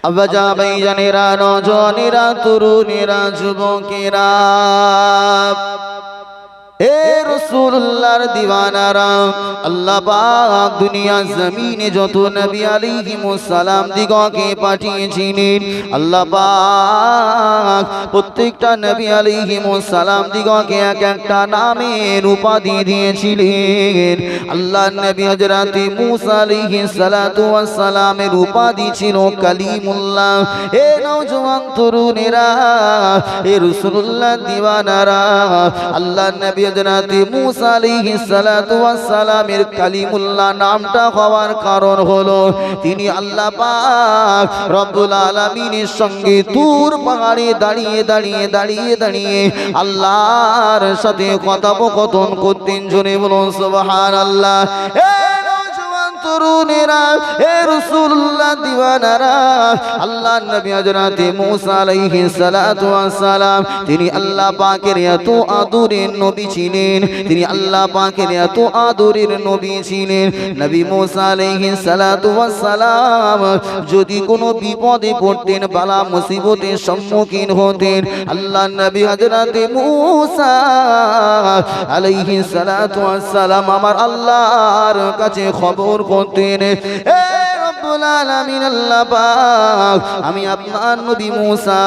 আব্বাজান ভাইজানেরা, নওজওয়ানেরা, তরুণেরা, যুবকেরা, এ রাসূলুল্লাহর দিওয়ানারা, আল্লাহ পাক দুনিয়া জমিনে যত নবী আলাইহিমুস সালাম দিগকে পাঠিয়েছিলেন, আল্লাহ পাক প্রত্যেকটা নবী আলাইহিমুস সালাম দিগকে এক একটা নামের উপাধি দিয়েছিলেন। আল্লাহর নবী হযরত মূসা আলাইহিস সালাতু ওয়াস সালামের উপাধি ছিল কালিমুল্লাহ। এ নওজওয়ান তরুণেরা, এ রাসূলুল্লাহর দিওয়ানারা, আল্লাহর নবী হযরত মূসা আলাইহিস সালাতু ওয়াস সালামের কালিমুল্লাহ নামটা হওয়ার কারণ হলো তিনি আল্লাহ পাক রব্বুল আলামিনের সঙ্গে তুর পাহাড়ে দাঁড়িয়ে দাঁড়িয়ে দাঁড়িয়ে দাঁড়িয়ে আল্লাহর সাথে কথোপকথন করতেন। জোরে বলুন সুবহানাল্লাহ। তরুণেরা, হে রাসূলুল্লাহ দিওয়ানারা, আল্লাহর নবী হযরত মূসা আলাইহিস সালাতু ওয়াস সালাম তিনি আল্লাহ পাকের এত আদরের নবী ছিলেন, তিনি আল্লাহ পাকের এত আদরের নবী ছিলেন। নবী মূসা আলাইহিস সালাতু ওয়াস সালাম যদি কোনো বিপদে পড়তেন, বালা মুসিবতের সম্মুখীন হতেন, আল্লাহর নবী হযরত মূসা আলাইহিস সালাতু ওয়াস সালাম আমার আল্লাহর কাছে খবর করতেন, এ রব্বুল আলামিন আল্লাহ পাক আমি আপনার নবী মূসা,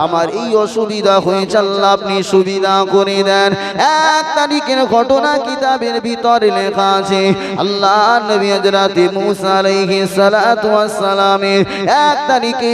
আমার এই অসুবিধা হয়েছে, আল্লাহ আপনি সুবিধা করে দেন। এক তারিখের ঘটনা কিতাবের ভিতরে লেখা আছে, আল্লাহর নবী হযরত মূসা আলাইহিস সালাতু ওয়াস সালামের এক তারিখে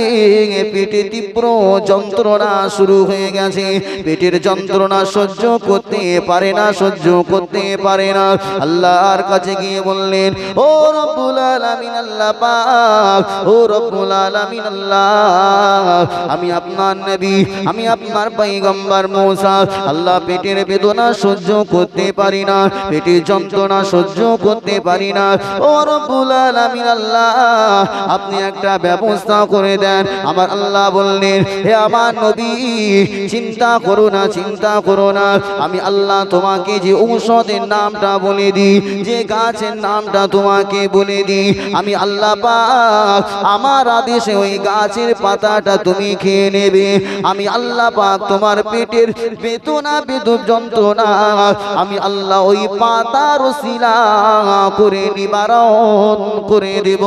পেটে তীব্র যন্ত্রণা শুরু হয়ে গেছে। পেটের যন্ত্রণা সহ্য করতে পারে না, সহ্য করতে পারে না। আল্লাহর কাছে গিয়ে বললেন, ও রব্বুল আলামিন আল্লাহ পাক, ও রব্বুল আলামিন আল্লাহ, আমি আপনার নবী, আমি আপনার পয়গম্বর মূসা, আল্লাহ পেটের বেদনা সহ্য করতে পারি না, পেটের যন্ত্রণা সহ্য করতে পারি না। ও রব্বুল আলামিন আল্লাহ, আপনি একটা ব্যবস্থা করে দেন। আমার আল্লাহ বললেন, হে আমার নবী, চিন্তা করো না, চিন্তা করো না, আমি আল্লাহ তোমাকে যে ঔষধের নামটা বলে দিই, যে গাছের নামটা তোমাকে বলে দিই, আমি আল্লাহ পাক আমার আদেশে ওই গাছের পাতাটা তুমি খেয়ে নেবে। আমি আল্লাহ পাক তোমার পেটের বেদনা বেদব যন্ত্রণা আমি আল্লাহ ওই পাতার ওসিলা করে নিবারণ করে দেব।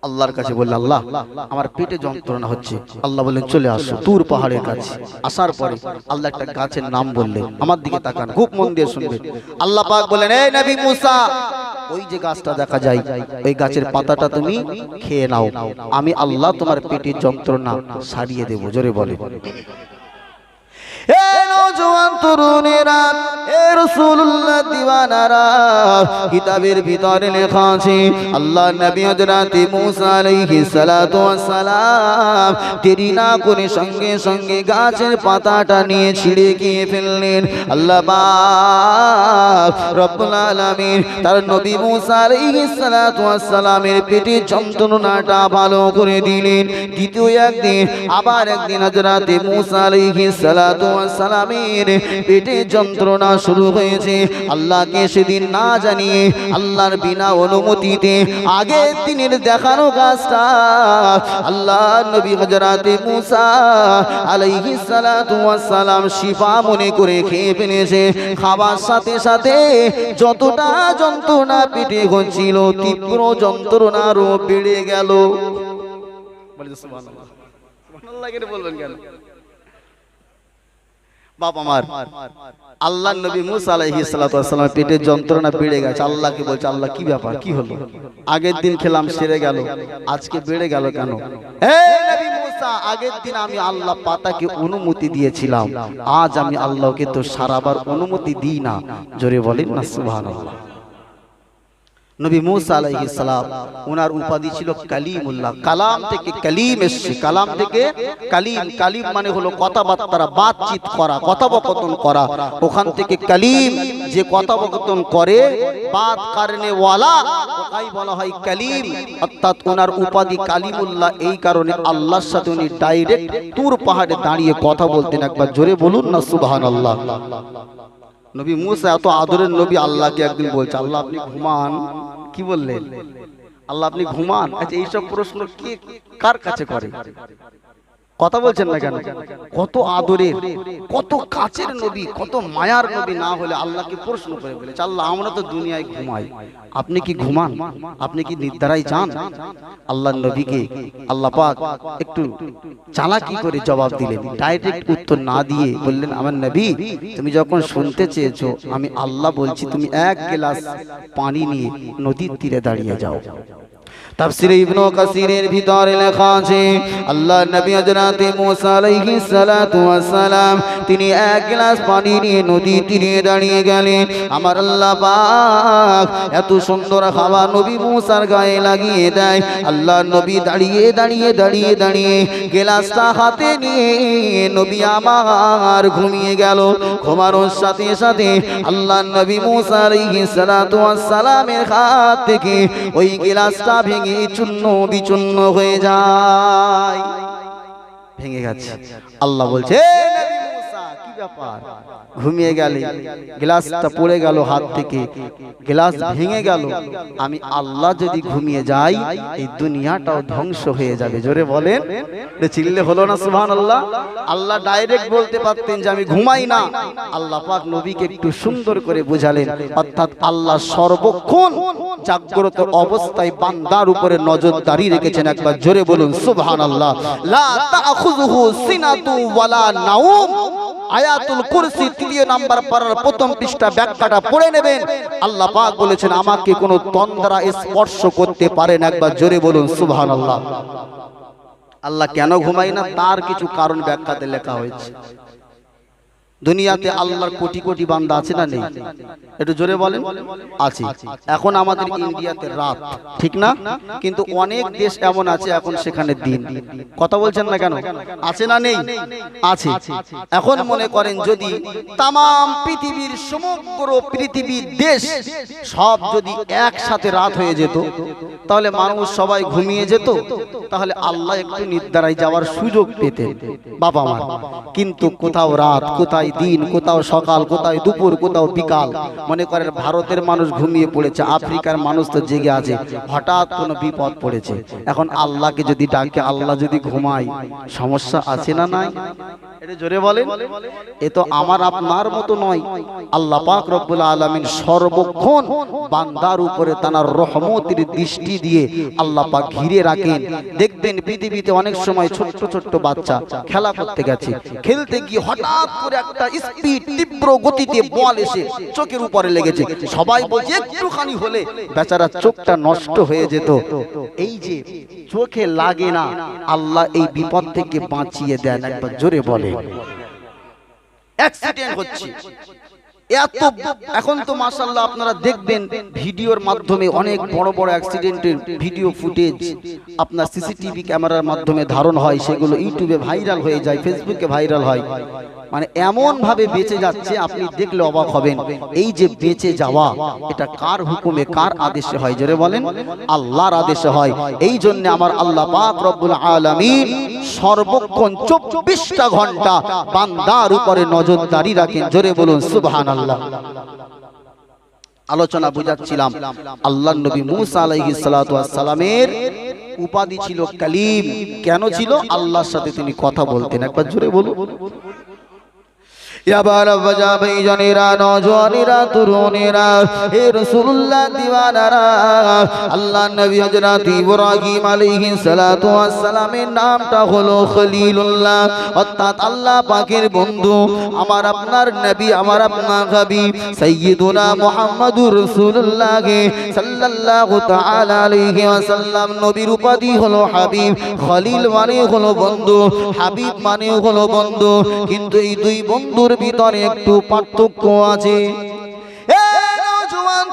আল্লাহর কাছে বলল, আল্লাহ আমার পেটে যন্ত্রণা হচ্ছে। আল্লাহ বললেন, চলে আসো তুর পাহাড়ের কাছে। আসার পরে আল্লাহ একটা গাছের নাম বললেন, আমার দিকে তাকান, খুব মন দিয়ে শুনবেন। আল্লাহ পাক বলেন, এই নবী মূসা, ওই যে গাছটা দেখা যায়, ওই গাছের পাতাটা তুমি খেয়ে নাও, আমি আল্লাহ তোমার পেটের যন্ত্রণা সারিয়ে দেব। জোরে বলে, এ নওজওয়ান তরুণেরা, এ রাসূলুল্লাহ দিওয়ানারা, কিতাবের ভিতরে লেখা আছে, আল্লাহর নবী হযরত মূসা আলাইহিস সালাতু ওয়াস সালাম দেরি না করে সঙ্গে সঙ্গে গাছের পাতাটা নিয়ে ছিঁড়ে খেয়ে ফেললেন। আল্লাহ পাক রব্বুল আলামিন তার নবী মূসা আলাইহিস সালাতু ওয়াস সালামের পেটের যন্ত্রণাটা ভালো করে দিলেন। দ্বিতীয় একদিন আবার একদিন হযরত মূসা আলাইহিস সালাতু সালামের পেটে যন্ত্রণা শুরু হয়েছে। আল্লাহকে সেদিন না জানিয়ে, আল্লাহর বিনা অনুমতিতে আগের দিনের দেখানো গাছটা আল্লাহ নবী হযরত মূসা আলাইহিস সালাতু ওয়াস সালাম শিফা মনে করে খেয়ে ফেলেছে। খাবার সাথে সাথে যতটা যন্ত্রণা পেটে হচ্ছিল, তীব্র যন্ত্রণা আরো বেড়ে গেল। সুবহানাল্লাহ, সুবহানাল্লাহ কে বলবেন কেন বাপ আমার? আল্লাহর নবী মূসা আলাইহিস সালাতু ওয়াস সালাম পেটের যন্ত্রণা বেড়ে গেছে। আল্লাহকে বলছে, আল্লাহ কি ব্যাপার, কি হলো? আগের দিন খেলাম সেরে গেল, আজকে বেড়ে গেল কেন? হে নবী মূসা, আগের দিন আমি আল্লাহ পাতাকে অনুমতি দিয়েছিলাম, আজ আমি আল্লাহকে তো সারাবার অনুমতি দিই না। জোরে বলেন না সুবহানাল্লাহ। নবী মূসা আলাইহিস সালাম ওনার উপাধি ছিল কালিমুল্লাহ। কালাম থেকে কালিম এসেছে, কালাম থেকে কালিম। কালিম মানে হলো কথাবার্তা, বাতচিত করা, কথোপকথন করা। ওখান থেকে কালিম, যে কথোপকথন করে, বাত করনে ওয়ালা, ওটাই বলা হয় কালিম। অর্থাৎ ওনার উপাধি কালিমুল্লাহ। এই কারণে আল্লাহর সাথে উনি ডাইরেক্ট তুর পাহাড়ে দাঁড়িয়ে কথা বলতেন। একবার জোরে বলুন না সুবহানাল্লাহ। নবী মূসা এত আদরের নবী, আল্লাহকে একদিন বলছে, আল্লাহ আপনি ঘুমান। কি বললেন? আল্লাহ আপনি ঘুমান। আচ্ছা এইসব প্রশ্ন কে কার কাছে করে? কথা বলছেন না কেন? কত আদরের, কত কাছের নবী, কত মায়ার নবী না হলে আল্লাহকে প্রশ্ন করে বলেছে, আল্লাহ আমরা তো দুনিয়ায় ঘুমাই, আপনি কি ঘুমান? আপনি কি নিদ্রায় যান? আল্লাহ নবীকে আল্লাহ পাক একটু চালাকি করে জবাব দিলেন, ডাইরেক্ট উত্তর না দিয়ে বললেন, আমার নবী তুমি যখন শুনতে চেয়েছো আমি আল্লাহ বলছি, তুমি এক গ্লাস পানি নিয়ে নদীর তীরে দাঁড়িয়ে যাও। তাফসীরে ইবনে কাসিরের ভিতরে লেখা আছে আল্লাহ নবী হযরত মুসা আলাইহিস সালাতু ওয়াস সালাম তিনি এক গ্লাস পানি নিয়ে নদীর তীরে দাঁড়িয়ে গেলেন। আমার আল্লাহ পাক এত সুন্দর হাওয়া নবী মুসার গায়ে লাগিয়ে দেয়। আল্লাহ নবী দাঁড়িয়ে দাঁড়িয়ে দাঁড়িয়ে দাঁড়িয়ে গ্লাসটা হাতে নিয়ে নবী আমার ঘুমিয়ে গেল। ঘুমানোর সাথে সাথে আল্লাহ নবী মুসা আলাইহিস সালাতু ওয়াস সালামের হাত থেকে ওই গ্লাসটা ভেঙে চূর্ণ বিচূর্ণ হয়ে যায়, ভেঙে গেছে। আল্লাহ বলছে, নবী মুসা কি ব্যাপার, ঘুমিয়ে গেলে গ্লাসটা পড়ে গেল হাত থেকে, গ্লাস ভেঙে গেল, আমি আল্লাহ যদি ঘুমিয়ে যাই এই দুনিয়াটাও ধ্বংস হয়ে যাবে। জোরে বলেন, চিল্লে হলো না সুবহানাল্লাহ? আল্লাহ ডাইরেক্ট বলতে পারতেন যে আমি ঘুমাই না। আল্লাহ পাক নবীকে একটু সুন্দর করে বুঝালেন, অর্থাৎ আল্লাহ সর্বক্ষণ জাগ্রত অবস্থায় বান্দার উপরে নজরদারি রেখেছেন। একবার জোরে বলুন সুবহানাল্লাহ। লা তাখুযুহু সিনাতু ওয়ালা নাওম, আয়াতুল কুরসি 3 নাম্বার পারার প্রথম পৃষ্ঠা ব্যাখ্যাটা পড়ে নেবেন। আল্লাহ পাক বলেছেন আমাকে কোনো তন্দ্রা স্পর্শ করতে পারে না। একবার জোরে বলুন সুবহানাল্লাহ। আল্লাহ কেন ঘুমায় না তার কিছু কারণ ব্যাখ্যাতে লেখা হয়েছে। দুনিয়াতে আল্লাহর কোটি কোটি বান্দা আছে না নেই? একটু জোরে বলেন। আছে। এখন আমাদের ইন্ডিয়াতে রাত, ঠিক না? কিন্তু অনেক দেশ এমন আছে এখন সেখানে দিন। কথা বলছেন না কেন? আছে না নেই? আছে। এখন মনে করেন যদি তাম পৃথিবীর সমগ্র পৃথিবীর দেশ সব যদি একসাথে রাত হয়ে যেত, তাহলে মানুষ সবাই ঘুমিয়ে যেত, তাহলে আল্লাহ একটু নিদ্রায় যাওয়ার সুযোগ পেতেন বাবা মা। কিন্তু কোথাও রাত, কোথায় দিন, কোথাও সকাল, কোথাও দুপুর, কোথাও বিকাল। মনে করেন ভারতের মানুষ ঘুমিয়ে পড়েছে, আফ্রিকার মানুষ তো জেগে আছে, হঠাৎ কোনো বিপদ পড়েছে। এখন আল্লাহকে যদি ডাকে, আল্লাহ যদি ঘুমায়, সমস্যা আছে না নাই? এটা জোরে বলেন। এ তো আমার আপনার মতো নয়। আল্লাহ পাক রব্বুল আলামিন সর্বক্ষণ বান্দার উপরে তার রহমতের দৃষ্টি দিয়ে আল্লাহ পাক ঘিরে রাখেন। দেখবেন পৃথিবীতে অনেক সময় ছোট্ট ছোট্ট বাচ্চা খেলা করতে গেছে, খেলতে গিয়ে হঠাৎ করে একটা স্পিড তীব্র গতিতে বল এসে চোখের উপরে লেগেছে। সবাই বলছে একটুখানি হলে বেচারা চোখটা নষ্ট হয়ে যেত। এই যে চোখে লাগে না, আল্লাহ এই বিপদ থেকে বাঁচিয়ে দেন। একবার জোরে বলে। অ্যাক্সিডেন্ট হচ্ছে এত, এখন তো মাশাআল্লাহ আপনারা দেখবেন ভিডিওর মাধ্যমে অনেক বড় বড় অ্যাক্সিডেন্টের ভিডিও ফুটেজ আপনার সিসিটিভি ক্যামেরার মাধ্যমে ধারণ হয়, সেগুলো ইউটিউবে ভাইরাল হয়ে যায়, ফেসবুকে ভাইরাল হয়। মানে এমন ভাবে বেঁচে যাচ্ছে আপনি দেখলে অবাক হবেন। এই যে বেঁচে যাওয়া, এটা কার হুকুমে, কার আদেশে হয়? জোরে বলেন। আল্লাহর আদেশে হয়। এই জন্য আমার আল্লাহ পাক রব্বুল আলামিন সর্বক্ষণ 24টা ঘন্টা বান্দার উপরে নজরদারি রাখেন। জোরে বলুন সুবহানাল্লাহ। আলোচনা বুঝাচ্ছিলাম, আল্লাহর নবী মুসা আলাইহিস সালাতু ওয়াস সালামের উপাধি ছিল কালিম। কেন ছিল? আল্লাহর সাথে তিনি কথা বলতেন। একবার জোরে বলুন। এবার বাজা ভাইজানেরা, নওজওয়ানেরা, তরুণেরা, হে রাসূলুল্লাহ দিওয়ানারা, আল্লাহর নবী হযরত ইব্রাহিম আলাইহিস সালাতু ওয়াস সালামের নামটা হলো খলিলুল্লাহ, অর্থাৎ আল্লাহ পাকের বন্ধু। আমার আপনার নবী, আমার আপনার হাবিব সাইয়্যিদুনা মুহাম্মাদুর রাসূলুল্লাহ সাল্লাল্লাহু তাআলা আলাইহি ওয়াসাল্লাম নবীর উপাধি হলো হাবিব। খলিল মানে হলো বন্ধু, হাবিব মানে হলো বন্ধু। কিন্তু এই দুই বন্ধুর ভিতরে একটু পার্থক্য আছে।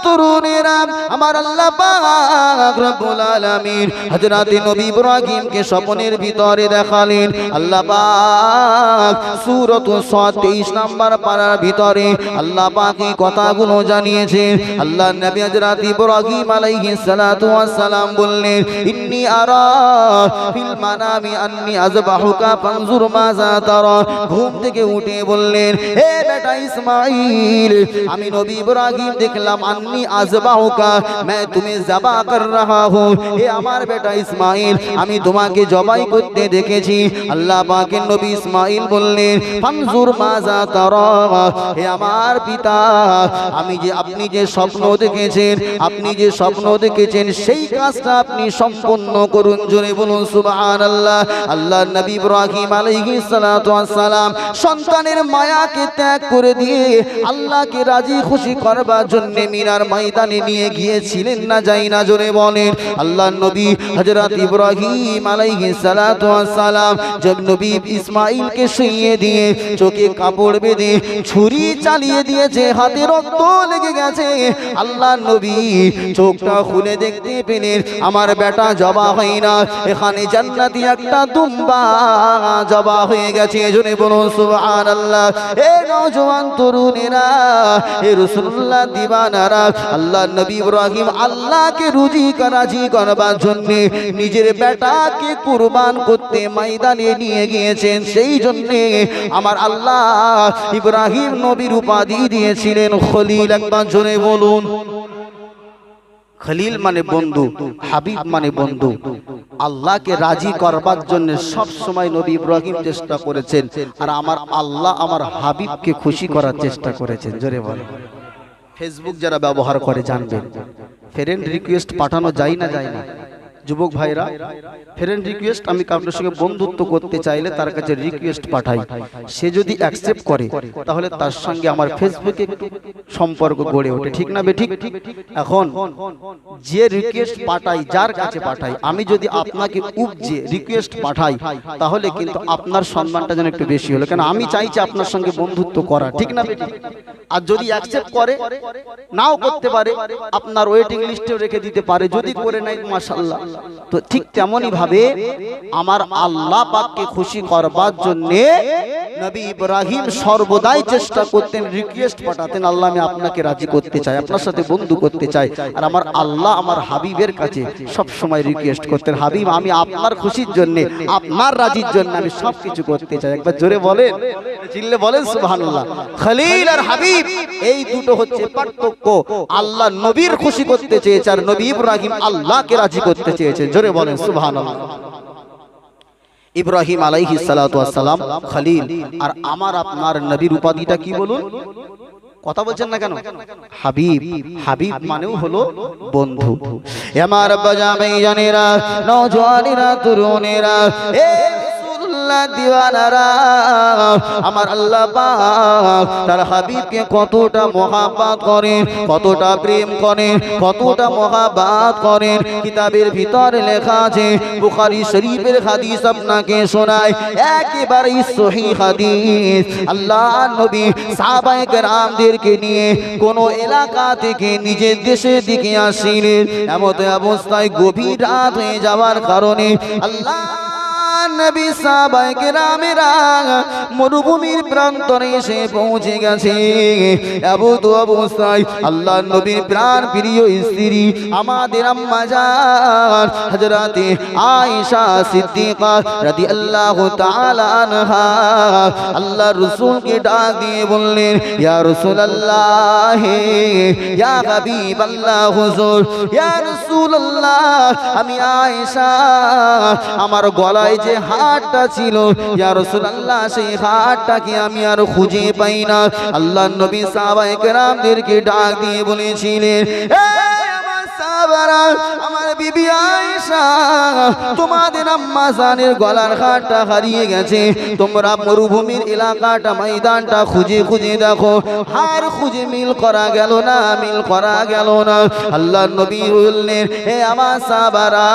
তরুণেরা, আমার আল্লাহ পাক রব্বুল আলামিন হযরত নবী ইব্রাহিমকে স্বপ্নের ভিতরে দেখালেন। আল্লাহ পাক সূরাত সাদ 23 নাম্বার পারার ভিতরে আল্লাহ পাক এই কথাগুলো জানিয়েছেন। আল্লাহ নবী হযরত ইব্রাহিম আলাইহিস সালাতু ওয়াস সালাম বললেন, ইন্নী আরা ফিল মানামি আন্নী আযবাহুকা ফানজুর মাযা তারা। ঘুম থেকে উঠে বললেন, হে বেটা ইসমাঈল, আমি নবী ইব্রাহিম দেখলাম আন্নী আযবাহুকা, मैं तुम्हें ज़बा कर रहा हूँ। এ আমার বেটা ইসমাইল, আমি তোমাকে জবাই করতে দেখেছি। আল্লাহ পাকের নবী ইসমাইল বললেন, ফানজুর মাযা তারা, হে আমার পিতা, আপনি যে স্বপ্ন দেখেছেন, আপনি যে স্বপ্ন দেখেছেন সেই কাজটা আপনি সম্পন্ন করুন। জোরে বলুন সুবহানাল্লাহ। আল্লাহর নবী ইব্রাহিম আলাইহিস সালাতু ওয়াস সালাম সন্তানের মায়াকে ত্যাগ করে দিয়ে আল্লাহকে রাজি খুশি করবার জন্য মিনার ময়দানে নিয়ে গিয়েছিলেন না, যাই না? জোরে বলেন। আল্লাহর নবী হযরত ইব্রাহিম আলাইহিস সালাতু ওয়াস সালাম জব নবী ইসমাইলকে শুইয়ে দিয়ে চোখে কাপড় বেঁধে ছুরি চালিয়ে দিয়েছে, হাতে রক্ত লেগে গেছে। আল্লাহর নবী চোখটা খুলে দেখতে পেলেন আমার বেটা জবা হয় না, এখানে জান্নাতি একটা দুম্বা জবা হয়ে গেছে। জোরে বলুন সুবহানাল্লাহ। এ নওজোয়ান তরুণেরা, এ রাসূলুল্লাহ দিওয়ানারা, আল্লাহর নবী ইব্রাহিম আল্লাহকে রাজি করবার জন্য নিজের বেটাকে কুরবান করতে ময়দানে নিয়ে গিয়েছেন। সেই জন্য আমার আল্লাহ ইব্রাহিম নবীর উপাধি দিয়েছিলেন খলিল। একবার জোরে বলুন। খলিল মানে বন্ধু, হাবিব মানে বন্ধু। আল্লাহকে রাজি করবার জন্য সব সময় নবী ইব্রাহিম চেষ্টা করেছেন, আর আমার আল্লাহ আমার হাবিবকে খুশি করার চেষ্টা করেছেন। জোরে বলেন। ফেসবুক যারা ব্যবহার করে জানবেন, ফ্রেন্ড রিকোয়েস্ট পাঠানো যায় না, যায় না? যুবক ভাইরা, ফ্রেন্ড রিকোয়েস্ট, আমি কারোর সঙ্গে বন্ধুত্ব করতে চাইলে তার কাছে রিকোয়েস্ট পাঠাই, সে যদি অ্যাকসেপ্ট করে তাহলে তার সঙ্গে আমার ফেসবুকে একটু সম্পর্ক গড়ে ওঠে, ঠিক না বেঠিক? এখন যে রিকোয়েস্ট পাঠাই, যার কাছে পাঠাই, আমি যদি আপনাকে উপজে রিকোয়েস্ট পাঠাই তাহলে কিন্তু আপনার সম্মানটা যেন একটু বেশি হলো, কেন আমি চাইছি আপনার সঙ্গে বন্ধুত্ব করা, ঠিক না বেঠিক? আর যদি অ্যাকসেপ্ট করে, নাও করতে পারে, আপনার ওয়েটিং লিস্টেও রেখে দিতে পারে, যদি করে নাই মাশাআল্লাহ। তো ঠিক তেমনই ভাবে আমার আল্লাহ পাককে খুশি করবার জন্য নবী ইব্রাহিম সর্বদাই চেষ্টা করতেন, রিকোয়েস্ট পাঠাতেন, আল্লাহ আমি আপনাকে রাজি করতে চাই, আপনার সাথে বন্ধু করতে চাই। আর আমার আল্লাহ আমার হাবিবের কাছে সব সময় রিকোয়েস্ট করতেন, হাবিব আমি আপনার খুশির জন্য, আপনার রাজির জন্য আমি সব কিছু করতে চাই। একবার জোরে বলেন, চিল্লে বলেন সুবহানাল্লাহ। খলিল আর হাবিব এই দুটো হচ্ছে পার্থক্য। আল্লাহ নবীর খুশি করতে চেয়েছে আর নবী ইব্রাহিম আল্লাহকে রাজি করতে চেয়েছেন। জোরে বলেন সুবহানাল্লাহ। ইব্রাহিম আলাইহিস সালাতু ওয়াস সালাম খলিল, আর আমার আপনার নবীর উপাধিটা কি বলুন? কথা বলছেন না কেন? হাবিব। হাবিব মানেও হলো বন্ধু। আমার বাজাবে জানেরা, নওজওয়ানেরা, তরুণেরা, এ দিওয়ানারা, আমার আল্লাহ পাক তার হাবিবকে কতটা মহব্বত করেন, কতটা প্রেম করেন, কতটা মহব্বত করেন, কিতাবের ভিতরে লেখা আছে। বুখারী শরীফের হাদিস আপনাকে শোনায়, একেবারে সহিহ হাদিস। আল্লাহ নবী সাহাবায়ে কেরামদেরকে নিয়ে কোন এলাকা থেকে নিজের দেশের দিকে আসছিলেন। এমত অবস্থায় গভীর রাত হয়ে যাওয়ার কারণে আল্লাহ নবী সাহাবায়ে কেরামেরা মরুভূমির প্রান্তরে এসে পৌঁছে গেছে। এমত অবস্থায় আল্লাহ নবীর প্রাণ প্রিয় স্ত্রী আমাদের আম্মা জান হযরতে আয়েশা সিদ্দিকা রাদিয়াল্লাহু তাআলা আনহা আল্লাহর রাসূলকে ডাক দিয়ে বললেন, ইয়া রাসূলুল্লাহ, ইয়া হাবিবাল্লাহ, হুজুর, ইয়া রাসূলুল্লাহ, আমি আয়েশা, আমার গলায় যে হাতটা ছিল ইয়া রাসূলুল্লাহ, সেই হাতটাকে আমি আর খুঁজে পাই না। আল্লাহর নবী সাহাবায়ে কেরামদেরকে ডাক দিয়ে বলেছিলেন, আমার বিবি আয়েশা, তোমাদের আম্মা জানের গলার হারটা হারিয়ে গেছে, তোমরা মরুভূমির এলাকাটা ময়দানটা খুঁজে খুঁজে দেখো, হার খুঁজে মিল করা গেল না, মিল করা গেল না। আল্লাহর নবী বললেন, হে আমার সাহাবারা,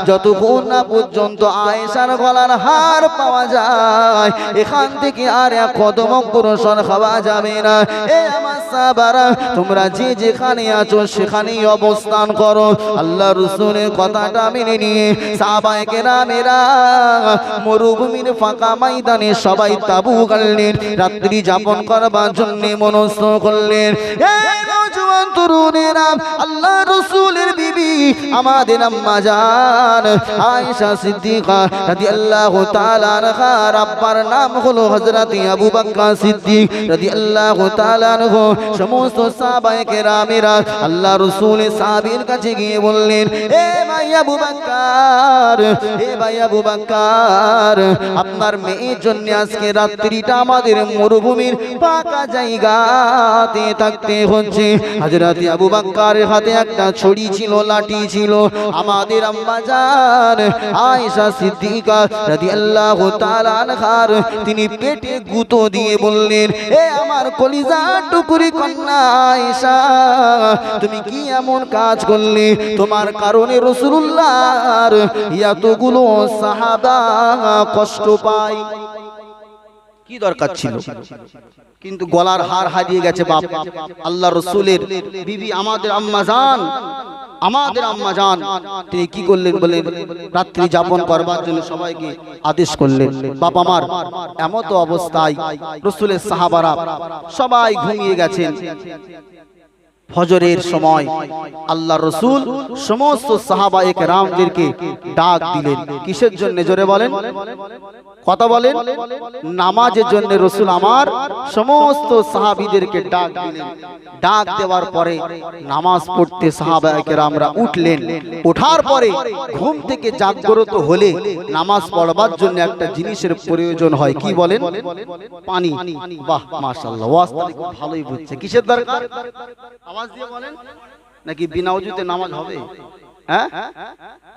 যতক্ষণ না পর্যন্ত আয়েশার গলার হার পাওয়া যায় এখান থেকে আর এক কদম অগ্রসর হওয়া যাবে না। হে আমার সাহাবারা, তোমরা যে যেখানে আছো সেখানেই অবস্থান করো। আল্লাহ রাসূলের কথাটা মেনে নিয়ে সাহাবায়ে কেরামেরা মরুভূমির ফাঁকা ময়দানে সবাই তাঁবু গাড়লেন, রাত্রি যাপন করবার জন্য মনস্থ করলেন। নওজোয়ান তরুণেরা, আল্লাহ রাসূলের বিবি আমাদের আম্মা জান আয়েশা সিদ্দিকা রাদিয়াল্লাহু তাআলা আনহার আব্বার নাম হলো হযরত আবু বকর সিদ্দিক রাদিয়াল্লাহু তাআলা আনহু। সমস্ত সাহাবায়ে কেরামেরা আল্লাহ রাসূলের সাহাবীর কাছে গিয়ে বললেন, এ ভাই আবু বকর, এ ভাই আবু বকর, আপনার মেয়ের জন্য আজকে রাত্রিটা আমাদের মরুভূমির ফাঁকা জায়গাতে থাকতে হচ্ছে। হযরত আবু বকরের হাতে একটা ছড়ি ছিল, লাঠি ছিল। আমাদের আম্মা জান আয়েশা সিদ্দিকা রাদিয়াল্লাহু তাআলা আনহার তিনি পেটে গুঁতো দিয়ে বললেন, এ আমার কলিজার টুকরি কন্যা আয়েশা, তুমি কি এমন কাজ করলে? তোমার কারণে রাসূলুল্লাহর এতগুলো সাহাবা কষ্ট পায়। কি দরকার ছিল? কিন্তু গলার হার হারিয়ে গেছে বাপ। আল্লাহ রাসূলের বিবি আমাদের আম্মা জান, আমাদের আম্মা জান তিনি কি করলেন বলেন, রাত্রি যাপন করবার জন্য সবাইকে আদেশ করলেন। বাপ আমার এমত অবস্থায় রাসূলের সাহাবারা সবাই ঘুমিয়ে গেছেন। ফজরের সময় আল্লাহ রাসূল সমস্ত সাহাবায়ে কেরামদেরকে ডাক দিলেন। কিসের জন্য? জোরে বলেন, কথা বলেন। নামাজের জন্য রাসূল আমার সমস্ত সাহাবীদেরকে ডাক দিলেন। ডাক দেওয়ার পরে নামাজ পড়তে সাহাবায়ে কেরামরা উঠলেন। ওঠার পরে ঘুম থেকে জাগ্রত হলে নামাজ পড়বার জন্য একটা জিনিসের প্রয়োজন হয়। কি বলেন? পানি। বাহ মাশাআল্লাহ, ওয়াজটা খুব ভালোই বুঝছে। কিসের দরকার? আওয়াজ দিয়ে বলেন। নাকি বিনা ওযুতে নামাজ হবে? হ্যাঁ,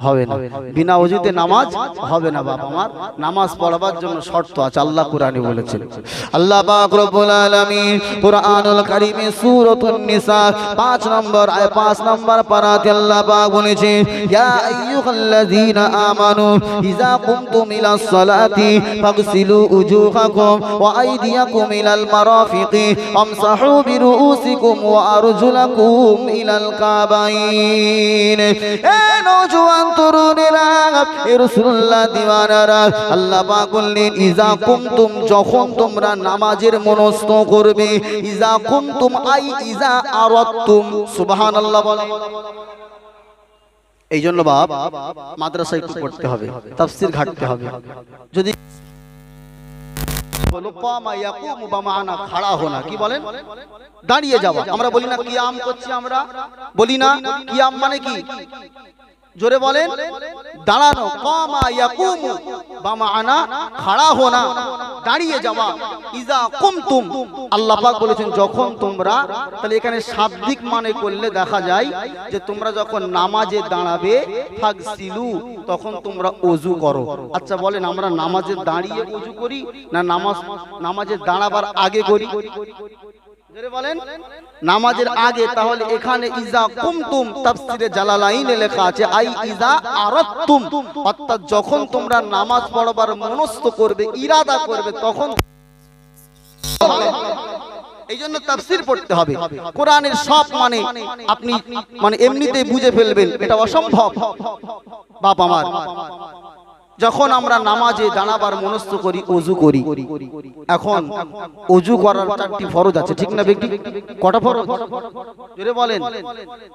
হবে না। বিনা ওযুতে নামাজ হবে না বাবা আমার। নামাজ পড়বার জন্য শর্ত আছে, আল্লাহ কোরআনে বলেছেন। আল্লাহ পাক রব্বুল আলামিন কুরআনুল কারীমে সূরাতুন নিসা 5 নম্বর পারাতে আল্লাহ পাক বলেছেন, ইয়া আইয়ুহাল্লাযীনা আমানু ইযা কুমতুম ইলাস সালাতি ফাগসিলু উজুহাকুম ওয়া আইদিয়াকুম ইলাল মারাফিকি আমসাহু বিরুউসিকুম ওয়া আরজুলাকুম ইলাল কাবাইন। এ নওজোয়ান তরুণেরা, এ রাসূলুল্লাহ দিওয়ানারা, আল্লাহ পাক বললেন, ইজা কুমতুম, যখন তোমরা নামাজের মনস্থ করবে। ইজা কুমতুম আই ইজা আরাদতুম। সুবহানাল্লাহ বলেন। এই জন্য বাপ মাদ্রাসায় একটু পড়তে হবে, তাফসীর ঘাটতে হবে। যদি বলো কামা ইয়াকুমু বামানা খাড়া হোনা, কি বলেন? দাঁড়িয়ে যাওয়া। আমরা বলি না কিয়াম করছি, আমরা বলি না কিয়াম মানে কি? জোরে বলেন। দাঁড়ানো। কামা ইয়াকুমু বামানা খাড়া হোনা, দাঁড়িয়ে যাওয়া। ইজা কুমতুম, আল্লাহ পাক বলেছেন যখন তোমরা। তাহলে এখানে শাব্দিক মানে করলে দেখা যায় যে তোমরা যখন নামাজে দাঁড়াবে, ফাগসিলু, তখন তোমরা ওযু করো। আচ্ছা বলেন, আমরা নামাজে দাঁড়িয়ে ওযু করি না নামাজে দাঁড়াবার আগে করি? জোরে বলেন। নামাজের আগে। তাহলে এখানে ইজা কুমতুম তাফসীরে জালালাইনে লেখা আছে আই ইজা আরাদতুম, অর্থাৎ যখন তোমরা নামাজ পড়বার মনস্থ করবে, ইরাদা করবে, তখন। এই জন্য তাফসীর পড়তে হবে। কোরআনের সব মানে আপনি মানে এমনিতেই বুঝে ফেলবেন, এটা অসম্ভব বাপ আমার। যখন আমরা নামাজে দাঁড়াবার মনস্থ করি, ওযু করি। এখন ওযু করার 4টি ফরজ আছে, ঠিক না ব্যক্তি? কটা ফরজ? জোরে বলেন।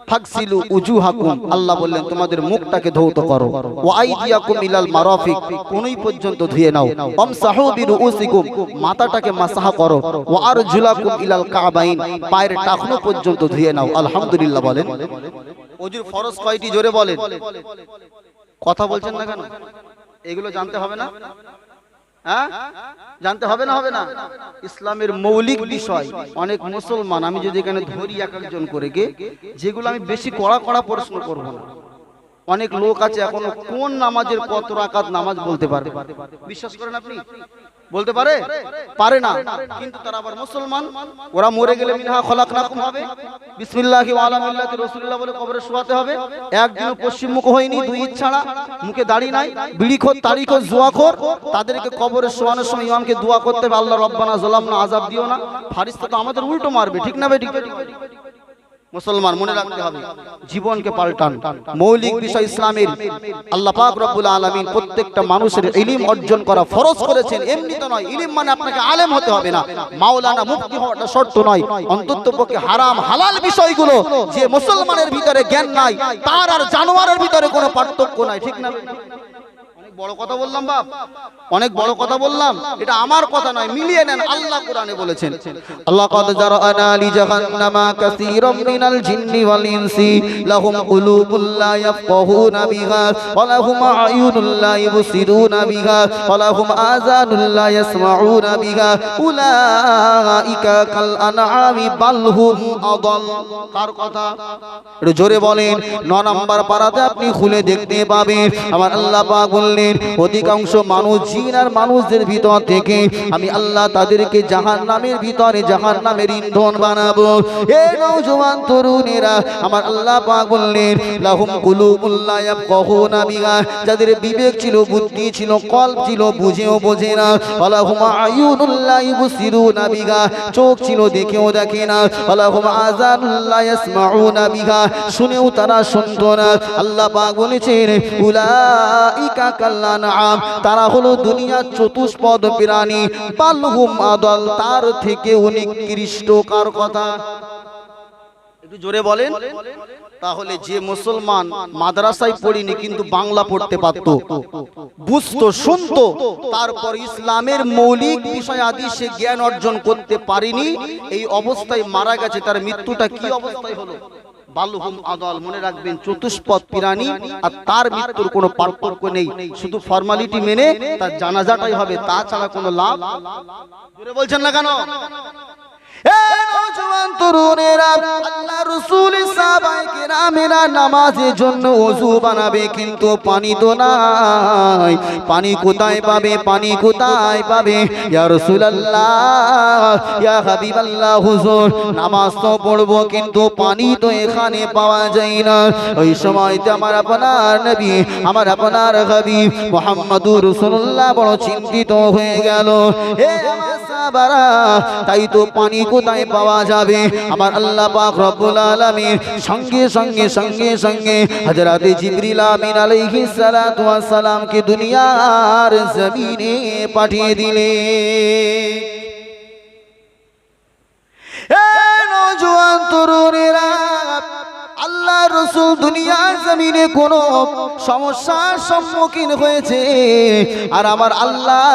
ফাগসিলু উজুহাকুম, আল্লাহ বললেন তোমাদের মুখটাকে ধৌত করো। ওয়া আইদিয়াকুম ইলাল মারাফিক, কোনই পর্যন্ত ধুয়ে নাও। আমসাহু বিরুউসিকুম, মাথাটাকে মাসাহা করো। ওয়া আরজুলাকুম ইলাল কাবাইন, পায়ের টাকনো পর্যন্ত ধুয়ে নাও। আলহামদুলিল্লাহ বলেন। ওযুর ফরজ কয়টি? জোরে বলেন। কথা বলছেন না কেন? এগুলো জানতে হবে না? হ্যাঁ, জানতে হবে না? হবে না? ইসলামের মৌলিক বিষয়। অনেক মুসলমান, আমি যদি এখানে ধরি এক একজন করে গে, যেগুলো আমি বেশি কড়া প্রশ্ন করব না। অনেক লোক আছে এখনো কোন নামাজের কত রাকাত নামাজ বলতে পারে। বিশ্বাস করেন আপনি? বলতে পারে? পারে না। কিন্তু তারা আবার মুসলমান। ওরা মরে গেলে মিনহা খলাকনাকুম হবে, বিসমিল্লাহি ওয়া আলা মিল্লাতি রাসূলিল্লাহ বলে কবরে শোয়াতে হবে। একদিনও পশ্চিম মুখ হয়নি, দুই ঈদ ছাড়া, মুখে দাড়ি নাই, বিড়িখোর, তারিখোর, জুয়াখোর, তাদেরকে কবরে শোয়ানোর সময় ইমামকে দোয়া করতে হবে, আল্লাহ রব্বানা যালামনা, আযাব দিও না। ফারিস্তা তো আমাদের উল্টো মারবে, ঠিক না ভাই? ঠিক। মুসলমান মনে রাখতে হবে, জীবনকে পাল্টান। মৌলিক বিষয় ইসলামের আল্লাহ পাক রব্বুল আলামিন প্রত্যেকটা মানুষের ইলম অর্জন করা ফরজ করেছেন। এমনি তো নয় ইলম মানে আপনাকে আলেম হতে হবে না, মাওলানা মুফতি হওয়াটা শর্ত নয়। অন্ততপক্ষে হারাম হালাল বিষয়গুলো যে মুসলমানের ভিতরে জ্ঞান নাই, তার আর জানোয়ারের ভিতরে কোনো পার্থক্য নাই, ঠিক না? বড় কথা বললাম বাপ, অনেক বড় কথা বললাম, এটা আমার কথা নয়, মিলিয়ে নেন, আল্লাহ কোরআনে বলেছেন। আল্লাহ قد ذرأنا لجهنم كثيرا من الجن والإنس لهم قلوب لا يفقهون بها ولهم أعين لا يبصرون بها ولهم آذان لا يسمعون بها أولئك كالأنعام بل هم أضل। কার কথা? একটু জোরে বলেন। 9 নম্বর পারাতে আপনি খুলে দেখতে পাবেন আমার আল্লাহ পাক বললেন অধিকাংশ মানুষ জিন আর মানুষদের ভিতর থেকে আমি আল্লাহ তাদেরকে জাহান্নামের ভিতরে জাহান্নামের ইন্ধন বানাবো। এ নওজোয়ান তরুণেরা আমার আল্লাহ পাক বললেন লাহুম কুলুবুল লা ইয়াফকাহুনা বিহা, যাদের বিবেক ছিল, বুদ্ধি ছিল, কলব ছিল, বুঝেও বোঝে না। ওয়ালাহুম আয়ুনুল লা ইবসিরুনা বিহা, চোখ ছিল দেখেও দেখে না। ওয়ালাহুম আযানুল লা ইয়াসমাউনা বিহা, শুনেও তারা শুনতো না। আল্লাহ পাক বলেছেন উলাইকা কাল্লানআম, তারা হলো দুনিয়ার চতুষ্পদ প্রাণী, বালহুম আদল, তার থেকে নিকৃষ্ট। কার কথা? একটু জোরে বলেন। তাহলে যে মুসলমান মাদ্রাসায় পড়িনি কিন্তু বাংলা পড়তে পারতো, বুঝতো, শুনতো, তারপর ইসলামের মৌলিক বিষয় আদি সে জ্ঞান অর্জন করতে পারেনি, এই অবস্থায় মারা গেছে, তার মৃত্যুটা কি অবস্থায় হলো? বালহুম আদল। মনে রাখবেন চতুষ্পদ প্রাণী আর তার মৃত্যুর কোনো পার্থক্য নেই, শুধু ফর্মালিটি মেনে তার জানাজাটাই হবে, তাছাড়া কোনো লাভ। জোরে বলছেন না কেন? আল্লাহ রাসূল সাহাবায়ে কেরামেরা নামাজের জন্য ওযু বানাবে, কিন্তু পানি তো নাই। পানি কোথায় পাবে? পানি কোথায় পাবে? ইয়া রাসূলুল্লাহ, ইয়া হাবিবাল্লাহ, হুজুর নামাজ তো পড়বো কিন্তু পানি তো এখানে পাওয়া যায় না। ওই সময়তে আমার আপনার নবী, আমার আপনার হাবিব মুহাম্মদুর রাসূলুল্লাহ বড় চিন্তিত হয়ে গেল। হে আমার সাহাবারা, তাই তো পানি কোথায় পাওয়া যাবে? আমার আল্লাহ পাক রব্বুল আলামিন সঙ্গে সঙ্গে সঙ্গে সঙ্গে হযরত জিবরিল আমিন আলাইহিস সালাতু ওয়াস সালামকে দুনিয়ার জমিনে পাঠিয়ে দিলেন। এ নওজোয়ান তরুণেরা, আল্লাহ রাসূল দুনিয়ার জমিনে কোন সমস্যার সম্মুখীন হয়েছে আর আমার আল্লাহ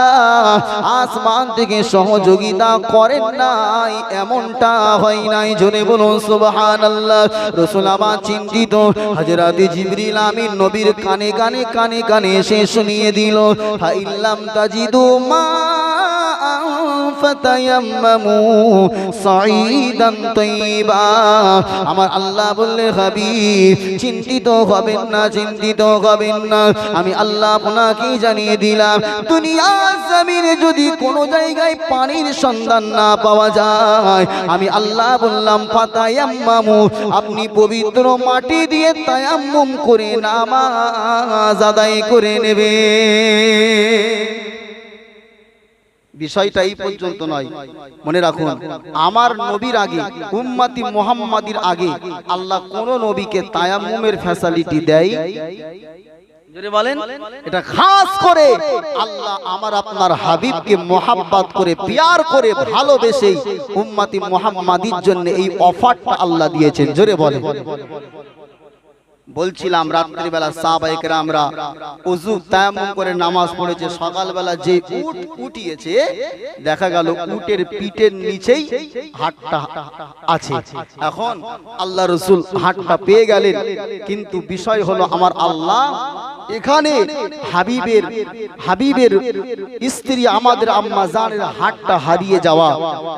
আসমান থেকে সহযোগিতা করেন নাই, এমনটা হয় নাই। জোরে বলুন সুবহানাল্লাহ। রাসূল আমার চিন্তিত, হযরত জিবরিল আমিন নবীর কানে কানে কানে কানে এসে শুনিয়ে দিল ফাইল্লাম তাজিদু মা ফাতায়াম্মামু সাঈদান তাইয়্যিবা। আমার আল্লাহ বললেন হাবিব চিন্তিত হবেন না, চিন্তিত হবেন না, আমি আল্লাহ আপনাকে জানিয়ে দিলাম দুনিয়ার জমিনে যদি কোনো জায়গায় পানির সন্ধান না পাওয়া যায়, আমি আল্লাহ বললাম ফাতায়াম্মামু, আপনি পবিত্র মাটি দিয়ে তায়াম্মুম করে নামাজ আদায় করে নেবে। বিষয়টা এই পর্যন্ত নয়, মনে রাখুন আমার নবীর আগে, উম্মতি মুহাম্মাদির আগে আল্লাহ কোন নবীকে তায়াম্মুমের ফ্যাসিলিটি দেয়? জোরে বলেন। এটা খাস করে আল্লাহ আমার আপনার হাবিবকে মোহাব্বত করে, পিয়ার করে, ভালোবেসে উম্মতি মুহাম্মাদির জন্য এই অফারটা আল্লাহ দিয়েছেন। জোরে বলেন। বলছিলাম রাত্রিবেলা সাহাবায়ে কেরামরা ওযু তায়াম্মুম করে নামাজ পড়েছে, সকালবেলা যে উট উঠিয়েছে দেখা গেল উটের পিঠের নিচেই হাটটা আছে। এখন আল্লাহ রাসূল হাটটা পেয়ে গেলেন, কিন্তু বিষয় হলো আমার আল্লাহ এখানে হাবিবের স্ত্রী আমাদের আম্মা জানের হাটটা হারিয়ে যাওয়া,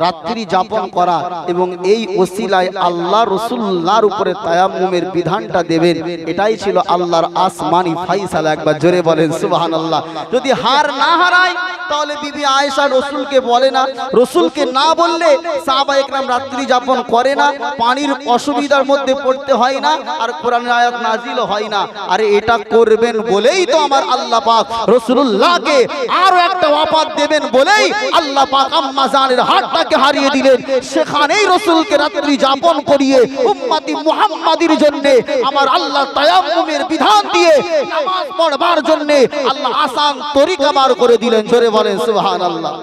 রাত্রি যাপন করা এবং এই ওসিলায় আল্লাহ রাসূলুল্লাহর উপরে তায়াম্মুমের বিধানটা দেবেন, এটাই ছিল আল্লাহর আসমানি ফায়সালা। একবার জোরে বলেন সুবহানাল্লাহ। যদি হার না হারায় তাহলে বিবি আয়েশা রসুলকে বলে না, রসুলকে না বললে সাহাবায়ে কেরাম রাত্রি যাপন করে না, পানির অসুবিধার মধ্যে পড়তে হয় না, আর কোরআনের আয়াত নাজিল হয় না। আরে এটা করবেন বলেই তো আমার আল্লাহ পাক রাসূলুল্লাহকে আরো একটা ওয়াফাত দেবেন বলেই আল্লাহ পাক আম্মা জানের হাতটাকে হারিয়ে দিলেন। সেখানেই রাসূলকে রাত্রি যাপন করিয়ে উম্মতি মুহাম্মাদির জন্য আমার আল্লাহ তায়াম্মুমের বিধান দিয়ে নামাজ পড়বার জন্য আল্লাহ আসান তরিকা বার করে দিলেন। জোরে বলেন সুবহানাল্লাহ।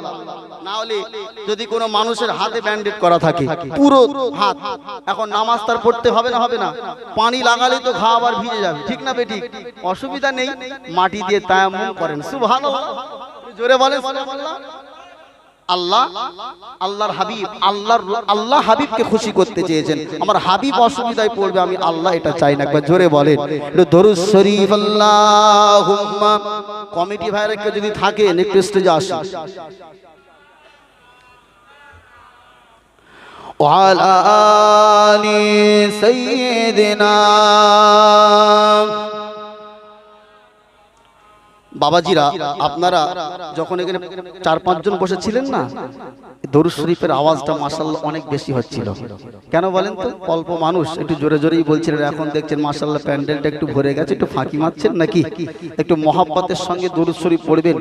না হলে যদি কোনো মানুষের হাতে ব্যান্ডেজ করা থাকে পুরো হাত, এখন নামাজ তার পড়তে হবে না? হবে না? পানি লাগালে তো ঘা আবার ভিজে যাবে, ঠিক না বেঠিক? অসুবিধা নেই, মাটি দিয়ে তায়াম্মুম করেন। সুবহানাল্লাহ, জোরে বলেন সুবহানাল্লাহ। আল্লাহ আল্লাহর হাবিব আল্লাহ হাবিবকে খুশি করতে চেয়েছেন। আমার হাবিব অসুবিধায় পড়বে, আমি আল্লাহ এটা চাই না। একবার জোরে বলেন দরুদ শরীফ আল্লাহুম্মা। কমিটি ভাইরা কেউ যদি থাকেন একটু স্টেজে আসুন। ওয়ালা আলি সাইয়্যিদিনা। বাবাজিরা, আপনারা যখন এখানে 4-5 জন বসেছিলেন না, দরুদ শরীফের আওয়াজটা মাশাআল্লাহ অনেক বেশি হচ্ছিল। কেন বলেন তো? অল্প মানুষ, একটু জোরে জোরেই বলছিলেন। এখন দেখছেন মাশাআল্লাহ প্যান্ডেলটা একটু ভরে গেছে, একটু ফাঁকি মারছেন নাকি? একটু মহব্বতের সঙ্গে দরুদ শরীফ পড়বেন।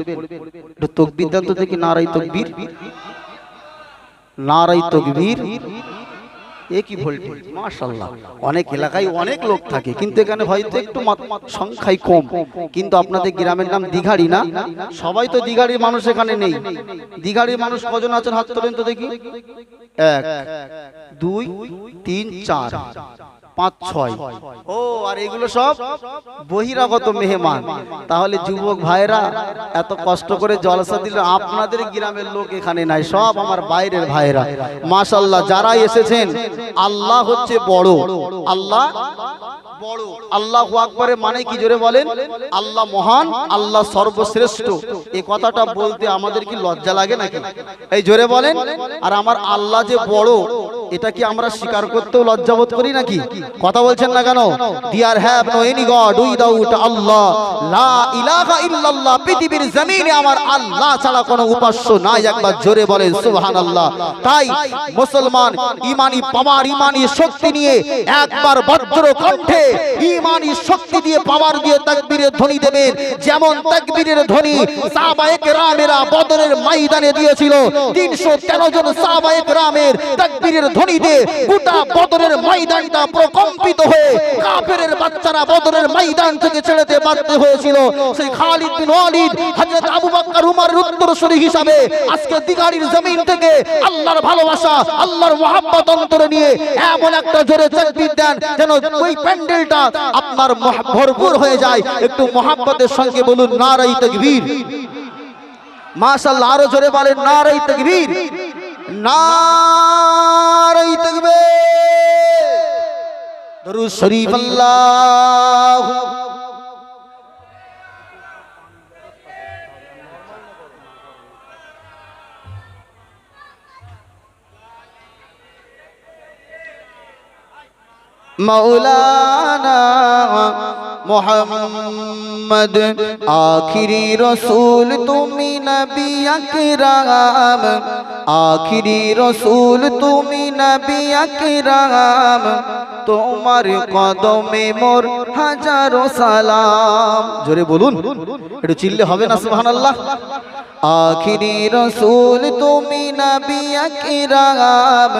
একটু তাকবীর দেন তো দেখি, নারায়ে তাকবীর, নারায়ে তাকবীর। একই ভোল্টেজ মাশাআল্লাহ। অনেক এলাকায় অনেক লোক থাকে, কিন্তু এখানে হয়তো একটু সংখ্যায় কম। কিন্তু আপনাদের গ্রামের নাম দিঘাড়ি না? সবাই তো দিঘাড়ির মানুষ এখানে নেই। দিঘাড়ির মানুষ কজন আছেন হাত তোলেন তো দেখি। 1 2 3 4 5 6। ও, আর এগুলো সব বহিরাগত মেহমান। তাহলে যুবক ভাইরা এত কষ্ট করে জলসা দিল, আপনাদের গ্রামের লোক এখানে নাই, সব আমার বাইরের ভাইরা। মাশাআল্লাহ, যারা এসেছেন, আল্লাহ হচ্ছে বড়, আল্লাহ বড়। আল্লাহু আকবারের মানে কি? জোরে বলেন। আল্লাহ মহান, আল্লাহ সর্বশ্রেষ্ঠ। এই কথাটা বলতে আমাদের কি লজ্জা লাগে নাকি? এই জোরে বলেন। আর আমার আল্লাহ যে বড়, এটা কি আমরা স্বীকার করতেও লজ্জাবোধ করি নাকি? কথা বলছেন না কেন? There have no any god without Allah, লা ইলাহা ইল্লাল্লাহ। পৃথিবীর জমিনে আমার আল্লাহ ছাড়া কোনো উপাস্য নাই। একবার জোরে বলেন সুবহানাল্লাহ। তাই মুসলমান ঈমানি পাওয়ার, ঈমানি শক্তি নিয়ে একবার বজ্র কণ্ঠে ঈমানি শক্তি দিয়ে পাওয়ার দিয়ে তাকবীরের ধ্বনি দেবেন। যেমন তাকবীরের ধ্বনি সাহাবায়ে কেরামেরা বদরের ময়দানে দিয়েছিল। 313 জন সাহাবায়ে কেরামের তাকবীরের ধ্বনিতে গোটা বদরের ময়দানটা প্রকম্পিত হয়ে কাফেরের বাচ্চারা বদরের ময়দান থেকে ছেড়েতে বাধ্য হয়েছিল। সেই খালিদ বিন ওয়ালিদ, হযরত আবু বকর, উমরের উত্তরসূরি হিসাবে আজকে দিঘাড়ির জমিন থেকে আল্লাহর ভালোবাসা, আল্লাহর মহব্বত অন্তরে নিয়ে এমন একটা জোরে তাকবীর দেন যেন ওই প্যান্ডেলটা আপনার ভরপুর হয়ে যায়। একটু মহব্বতের সঙ্গে বলুন নারায়ে তাকবীর। মাশাআল্লাহ, আরো জোরে বলেন নারায়ে তাকবীর, নারায়ে তাকবীর। দরুদ শরীফ আল্লাহ। मौलाना मोहम्मद आखिरी रसूल तुमी नबी अकराम, आखिरी रसूल तुमी नबी अकराम, তোমার কদমে মোর হাজারো সালাম। জোরে বলুন, একটু চিল্লে হবে না সুবহানাল্লাহ। আখিরি রসুল তুমি নবী আকরাম,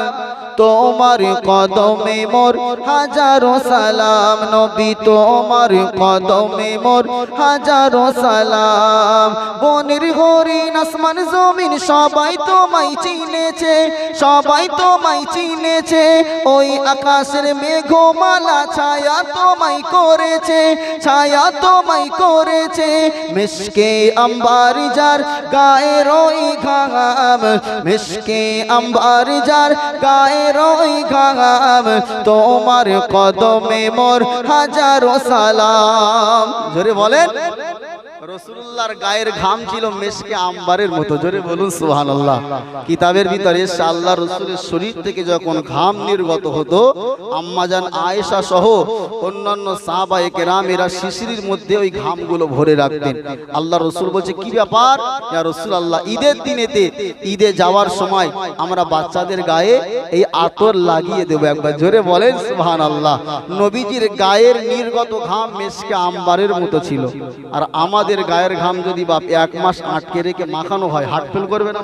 তোমার কদমে মোর হাজারো সালাম। নবী তোমার কদমে মোর হাজারো সালাম। বনের হরিণ আসমান জমিন সবাই তোমায় চিনেছে, সবাই তোমায় চিনেছে। ওই আকাশের মেঘমালা ছায়া তোমায় করেছে, ছায়া তোমায় করেছে। মিশকে আম্বার যার গায়ের ওই ঘাম, মিশকে আম্বার যার গায়ের ওই ঘাম, তোমার কদমে মোর হাজারো সালাম। জোরে বলেন রাসূলুল্লাহর গায়ের ঘাম ছিল মেশকে আম্বারের মতো, জোরে বলুন সুবহানাল্লাহ। কিতাবের ভিতরে এসে আল্লাহ রাসূলের শরীর থেকে যখন ঘাম নির্গত হতো, আম্মাজান আয়েশা সহ অন্যান্য সাহাবায়ে কেরামেরা শিশিরের মধ্যে ওই ঘামগুলো ভরে রাখতেন। আল্লাহ রাসূল বলছে, কি ব্যাপার ইয়া রাসূলুল্লাহ, ঈদের দিনেতে ঈদে যাওয়ার সময় আমরা বাচ্চাদের গায়ে এই আতর লাগিয়ে দেব, একবার জোরে বলেন সুবহানাল্লাহ। নবীজির গায়ের নির্গত ঘাম মেশকে আম্বারের মতো ছিল, আর আমাদের গায়ের ঘাম যদি বাপ 1 মাস আটকে রেখে মাখানো হয়, হার্ট ফেল করবে না?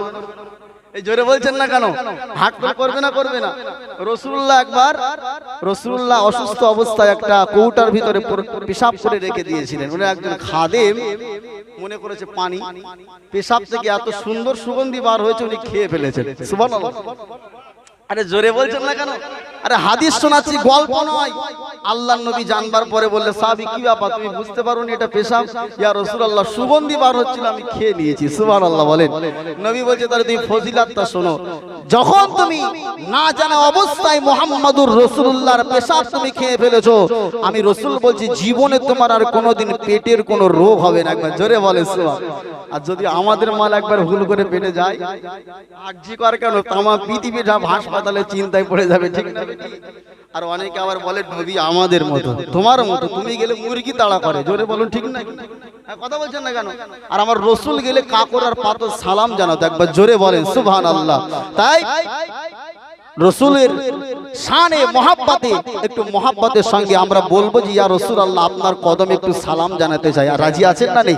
এই জোরে বলছেন না কেন? হার্ট ফেল করবে না? করবে না? রাসূলুল্লাহ একবার রাসূলুল্লাহ অসুস্থ অবস্থায় একটা কৌটার ভিতরে পেশাব করে রেখে দিয়েছিলেন। উনি একজন খাদেম মনে করেছে পানি, পেশাব থেকে এত সুন্দর সুগন্ধি বার হয়েছে, উনি খেয়ে ফেলেছেন। সুবহানাল্লাহ। আরে জোরে বলছেন না কেন? আরে হাদিস শোনাচ্ছি, গল্প নয়। আল্লাহর নবী জানবার পরে বললে, সাহাবী কি ব্যাপার, তুমি বুঝতে পারোনি এটা পেশাব? ইয়া রাসূলুল্লাহ, সুগন্ধি বার হচ্ছিল, আমি খেয়ে নিয়েছি। সুবহানাল্লাহ বলেন। নবী বলছে, তাহলে তুমি ফজিলাতটা শোনো। যখন তুমি না জানা অবস্থায় মুহাম্মাদুর রাসূলুল্লাহর পেশাব তুমি খেয়ে ফেলেছো, আমি রাসূল বলছি জীবনে তোমার আর কোনোদিন পেটের কোনো রোগ হবে না। একবার জোরে বলে সুবহানাল্লাহ। আর যদি আমাদের মাল একবার ভুল করে পেটে যায়, আরজি কর কেন, তামা পৃথিবীটা হাসপাতালে চিন্তায় পড়ে যাবে, ঠিক না? আর অনেকে আবার বলে নবী আমাদের মতো, তোমার মতো, তুমি গেলে মুরগি তাড়া করে, জোরে বলুন ঠিক না? কথা বলছেন না কেন? আর আমার রাসূল গেলে কাকর আর পাতর সালাম জানাতো, একবার জোরে বলেন সুবহানাল্লাহ। তাই রাসূলের শানে মহব্বতে, একটু মহব্বতের সঙ্গে আমরা বলবো যে ইয়া রাসূলুল্লাহ, আপনার কদমে একটু সালাম জানাতে চাই। আর রাজি আছেন না নেই?